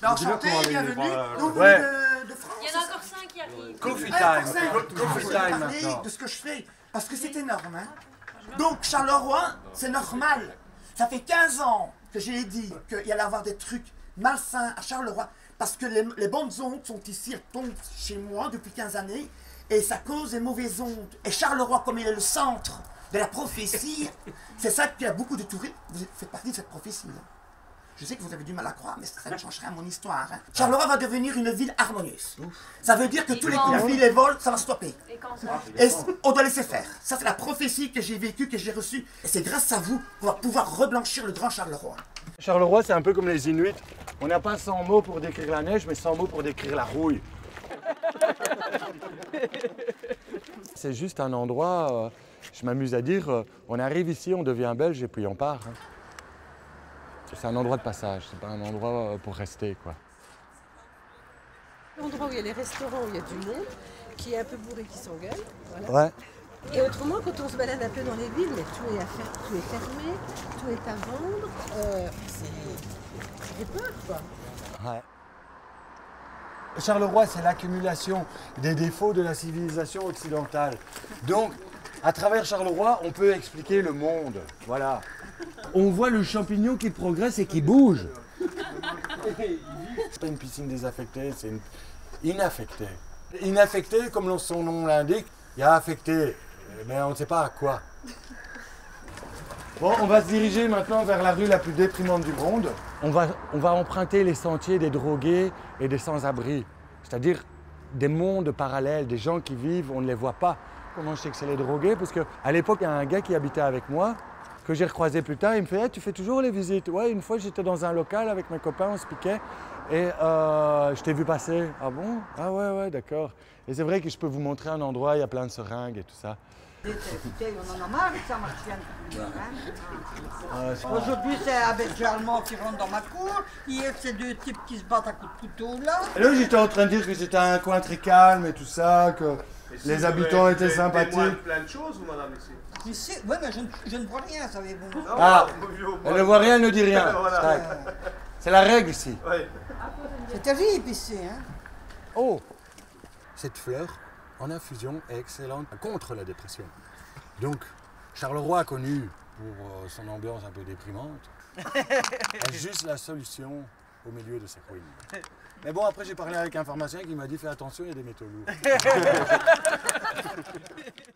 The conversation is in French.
Enchanté, bienvenue. Donc, vous Ouais. venez de France. Il y en a encore 5 qui arrivent. Coffee Ah, time, je coffee vais time parler maintenant. de ce que je fais, parce que c'est énorme. Hein. Donc, Charleroi, c'est normal. Ça fait 15 ans que j'ai dit qu'il y allait avoir des trucs malsains à Charleroi, parce que les bonnes ondes sont ici, elles tombent chez moi depuis 15 années, et ça cause des mauvaises ondes. Et Charleroi, comme il est le centre de la prophétie, c'est ça qu'il y a beaucoup de touristes. Vous faites partie de cette prophétie. Hein. Je sais que vous avez du mal à croire, mais ça ne change rien à mon histoire. Hein. Charleroi va devenir une ville harmonieuse. Ça veut dire que tous les conflits, les vols, ça va stopper. Et quand ça? Et on doit laisser faire. Ça, c'est la prophétie que j'ai vécue, que j'ai reçue. Et c'est grâce à vous qu'on va pouvoir reblanchir le grand Charleroi. Charleroi, c'est un peu comme les Inuits. On n'a pas 100 mots pour décrire la neige, mais 100 mots pour décrire la rouille. C'est juste un endroit, je m'amuse à dire, on arrive ici, on devient belge et puis on part. Hein. C'est un endroit de passage, c'est pas un endroit pour rester, quoi. L'endroit où il y a les restaurants, où il y a du monde, qui est un peu bourré, qui s'engueule. Voilà. Ouais. Et autrement, quand on se balade un peu dans les villes, mais tout est fermé, tout est à vendre, ça fait peur, quoi. Ouais. Charleroi, c'est l'accumulation des défauts de la civilisation occidentale. Donc, à travers Charleroi, on peut expliquer le monde. Voilà. On voit le champignon qui progresse et qui bouge. C'est pas une piscine désaffectée, c'est une inaffectée. Inaffectée, comme son nom l'indique, il y a affecté, mais on ne sait pas à quoi. Bon, on va se diriger maintenant vers la rue la plus déprimante du monde. On va emprunter les sentiers des drogués et des sans-abri. C'est-à-dire des mondes parallèles, des gens qui vivent, on ne les voit pas. Comment je sais que c'est les drogués? Parce qu'à l'époque, il y a un gars qui habitait avec moi, que j'ai recroisé plus tard, il me fait hey, « tu fais toujours les visites ?» Ouais, une fois j'étais dans un local avec mes copains, on se piquait et je t'ai vu passer. Ah bon? Ah ouais, d'accord. Et c'est vrai que je peux vous montrer un endroit, il y a plein de seringues et tout ça. On en a marre avec ça, Martienne. Aujourd'hui, c'est un Belge allemand qui rentre dans ma cour. Hier, c'est deux types qui se battent à coups de couteau là. Et là, j'étais en train de dire que c'était un coin très calme et tout ça, que les habitants étaient sympathiques. Plein de choses, madame, ici. Ici, oui, mais je ne vois rien, savez-vous. Ah, elle ne voit rien, elle ne dit rien. Voilà. C'est la règle ici. Ouais. C'est terrible ici, hein. Oh, cette fleur en infusion est excellente contre la dépression. Donc, Charleroi, connu pour son ambiance un peu déprimante, a juste la solution au milieu de ces ruines. Mais bon, après j'ai parlé avec un pharmacien qui m'a dit fais attention, il y a des métaux lourds.